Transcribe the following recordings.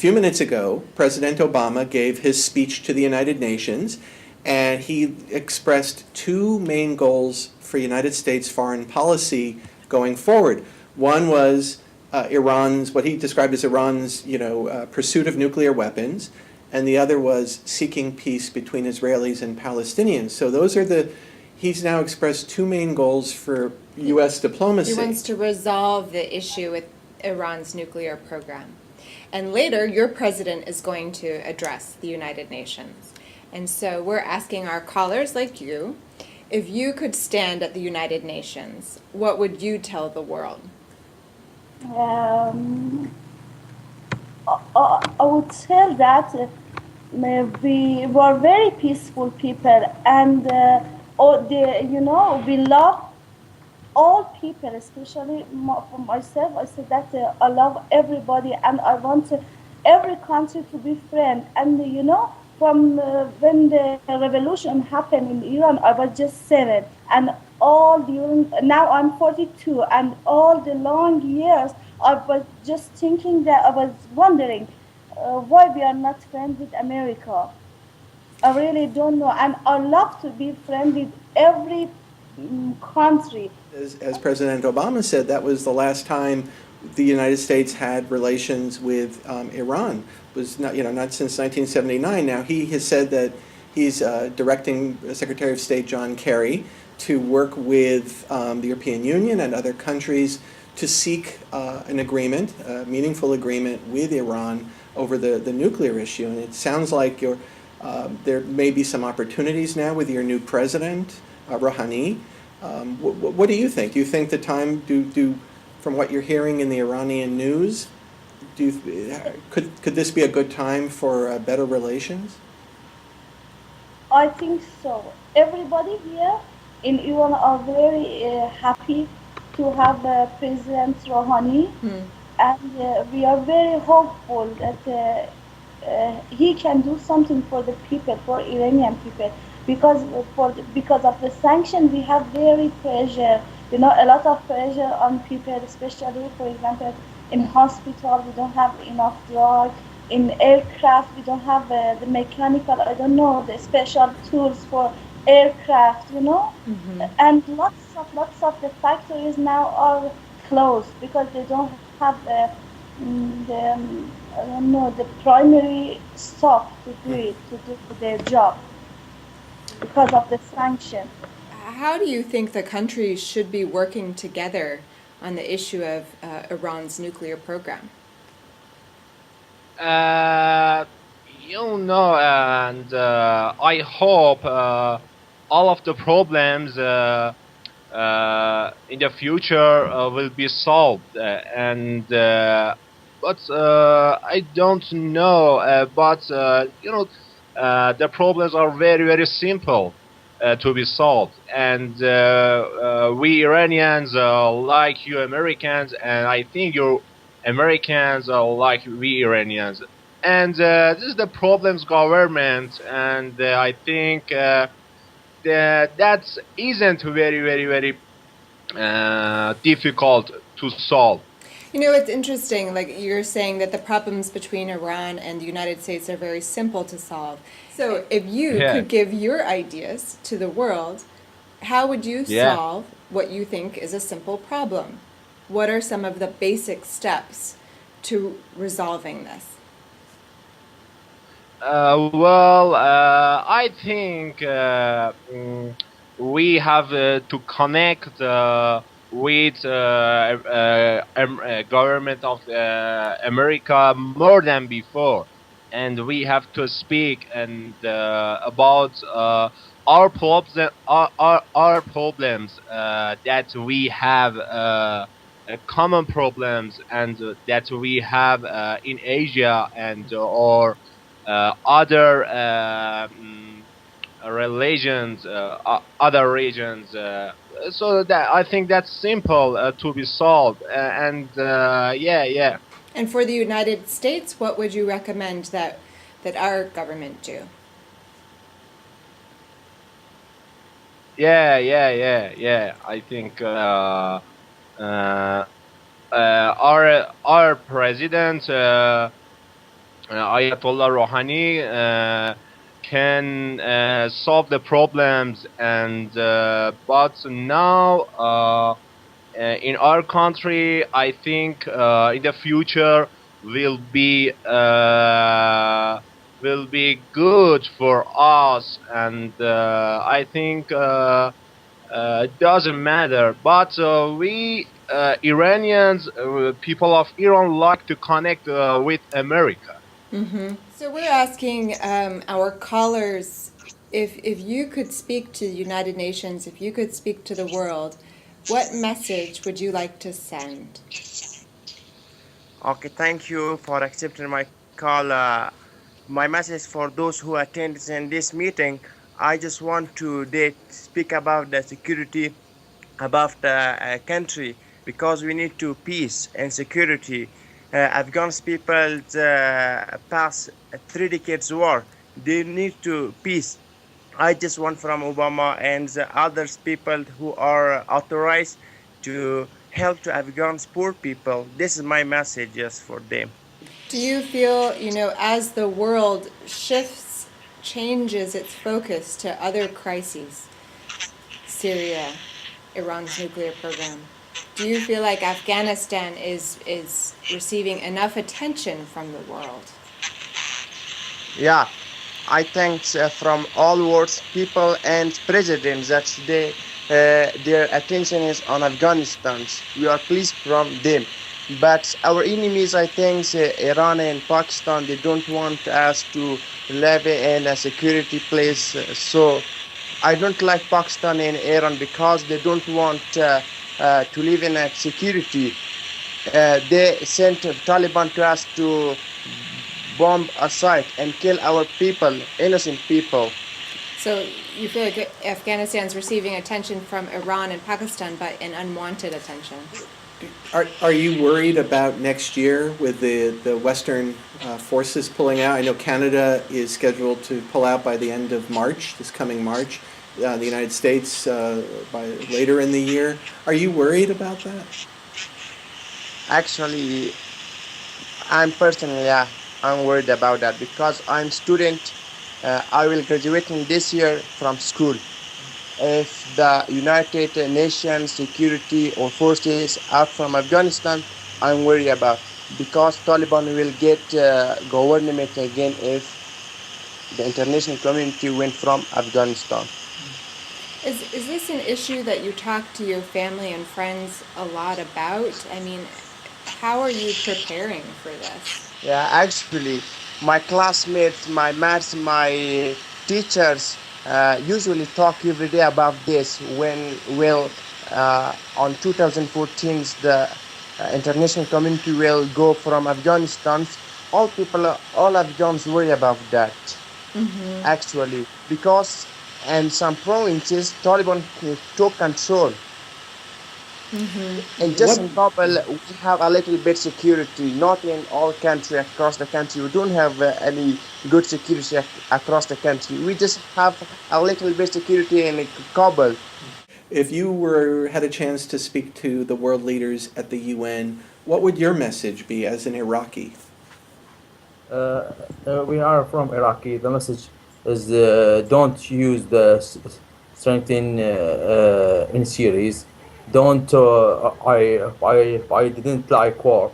few minutes ago, President Obama gave his speech to the United Nations, and he expressed two main goals for United States foreign policy going forward. One was Iran's, what he described as Iran's, pursuit of nuclear weapons, and the other was seeking peace between Israelis and Palestinians. So he's now expressed two main goals for U.S. diplomacy. He wants to resolve the issue with Iran's nuclear program. And later, your president is going to address the United Nations. And so we're asking our callers like you, if you could stand at the United Nations, what would you tell the world? I would tell that we were very peaceful people, and we love all people, especially for myself. I said that I love everybody, and I want every country to be friend. And from when the revolution happened in Iran, I was just 7, and now I'm 42, and all the long years I was just thinking that I was wondering why we are not friends with America. I really don't know, and I love to be friends with every country. As President Obama said, that was the last time the United States had relations with Iran. It was not since 1979. Now he has said that he's directing Secretary of State John Kerry to work with the European Union and other countries to seek an agreement, a meaningful agreement with Iran over the nuclear issue. And it sounds like there may be some opportunities now with your new president, Rouhani. What do you think? Do you think the time, from what you're hearing in the Iranian news, could this be a good time for better relations? I think so. Everybody here in Iran are very happy to have President Rouhani, and we are very hopeful that he can do something for the people, for Iranian people. Because of the sanction, we have very pressure, a lot of pressure on people, especially, for example, in hospital, we don't have enough drug. In aircraft, we don't have the mechanical, the special tools for aircraft, Mm-hmm. And lots of the factories now are closed because they don't have the primary stuff to do their job, because of the sanction. How do you think the countries should be working together on the issue of Iran's nuclear program? And I hope all of the problems in the future will be solved. But I don't know. The problems are very, very simple to be solved. And we Iranians like you Americans, and I think you Americans are like we Iranians. And this is the problems government, and I think that isn't very, very, very difficult to solve. It's interesting, like you're saying that the problems between Iran and the United States are very simple to solve. So if you could give your ideas to the world, how would you solve what you think is a simple problem? What are some of the basic steps to resolving this? I think we have to connect with government of America more than before, and we have to speak about our problems, our problems that we have. Common problems and that we have in Asia and or other religions, other regions. So that I think that's simple to be solved. Yeah. And for the United States, what would you recommend that our government do? Yeah. I think our president Ayatollah Rouhani can solve the problems, and but now in our country, I think in the future will be good for us, and I think it doesn't matter. But we Iranians, people of Iran, like to connect with America. So we're asking our callers if you could speak to the United Nations, if you could speak to the world, what message would you like to send? Okay, thank you for accepting my call. My message for those who attend in this meeting, I just want to speak about the security about the country, because we need to peace and security. Afghan people pass 3 decades war. They need to peace. I just want from Obama and the others people who are authorized to help to Afghans poor people. This is my message just for them. Do you feel, as the world changes its focus to other crises, Syria, Iran's nuclear program, do you feel like Afghanistan is receiving enough attention from the world? Yeah, I think from all worlds, people and presidents, that their attention is on Afghanistan. We are pleased from them. But our enemies, I think, Iran and Pakistan, they don't want us to live in a security place. So I don't like Pakistan and Iran because they don't want to live in a security. They sent Taliban to us to bomb a site and kill our people, innocent people. So you feel like Afghanistan's receiving attention from Iran and Pakistan, but an unwanted attention? Are you worried about next year with the Western forces pulling out? I know Canada is scheduled to pull out by the end of March, this coming March. The United States by later in the year. Are you worried about that? Actually, I'm personally, I'm worried about that because I'm student. I will graduate in this year from school. If the United Nations security or forces out from Afghanistan, I'm worried about, because Taliban will get government again if the international community went from Afghanistan. Is this an issue that you talk to your family and friends a lot about? I mean, how are you preparing for this? Yeah, actually, my classmates, my maths, my teachers usually talk every day about this. When on 2014, the international community will go from Afghanistan. All Afghans worry about that. Actually, because in some provinces, Taliban took control. And just in Kabul, we have a little bit security, not in all country, across the country. We don't have any good security across the country. We just have a little bit security in Kabul. If you had a chance to speak to the world leaders at the UN, what would your message be as an Iraqi? We are from Iraqi. The message is don't use the strength in series. Don't I didn't like war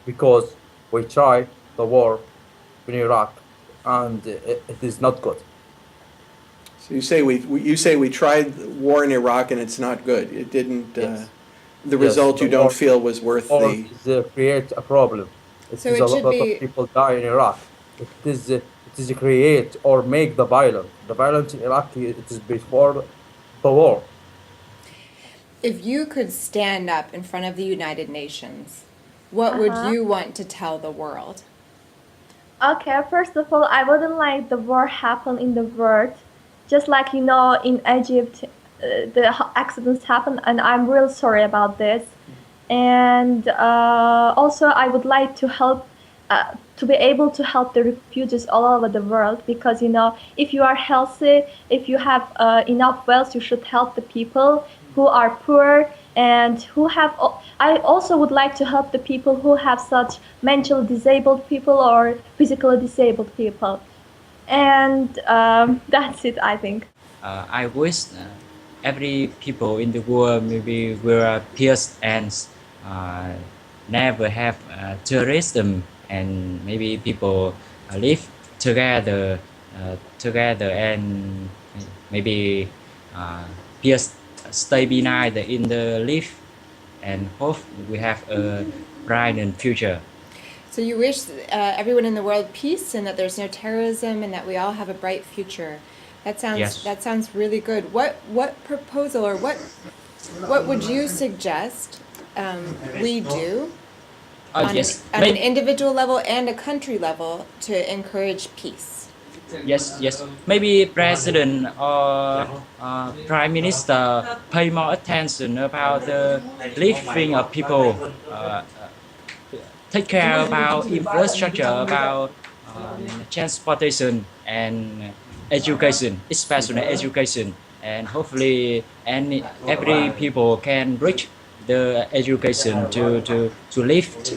because we tried the war in Iraq and it is not good. So you say we tried war in Iraq and it's not good. It didn't. Yes. The result you don't feel was worth Or the. create a problem. So it a should lot be- of people die in Iraq. It is create or make the violence. The violence in Iraq, it is before the war. If you could stand up in front of the United Nations, what would you want to tell the world? Okay, first of all, I wouldn't like the war happen in the world. Just like, in Egypt, the accidents happen, and I'm real sorry about this. And also, I would like to help, to be able to help the refugees all over the world, because, if you are healthy, if you have enough wealth, you should help the people who are poor and who have. I also would like to help the people who have such mentally disabled people or physically disabled people, and that's it, I think. I wish every people in the world maybe will peace and never have terrorism, and maybe people live together and maybe peace stay behind in the life, and hope we have a bright future. So you wish everyone in the world peace and that there's no terrorism and that we all have a bright future. That sounds Yes. that sounds really good. What proposal or what would you suggest we do on, Yes, on an individual level and a country level to encourage peace? Yes. Maybe president or prime minister pay more attention about the living of people. Take care about infrastructure, about transportation and education, especially education, and hopefully every people can reach the education to lift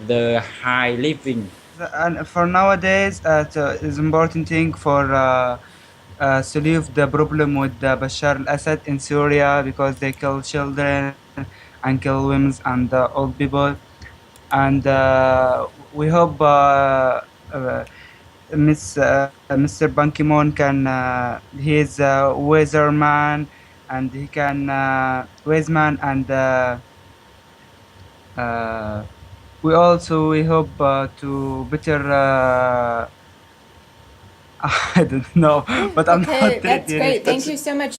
the high living. And for nowadays, it's important thing for solve the problem with Bashar al-Assad in Syria, because they kill children and kill women and old people. And we hope Mr. Ban Ki-moon can, he is a weatherman, and he can weatherman, and we hope to better. I don't know, but I'm Okay, not. that's great. Thank you so much.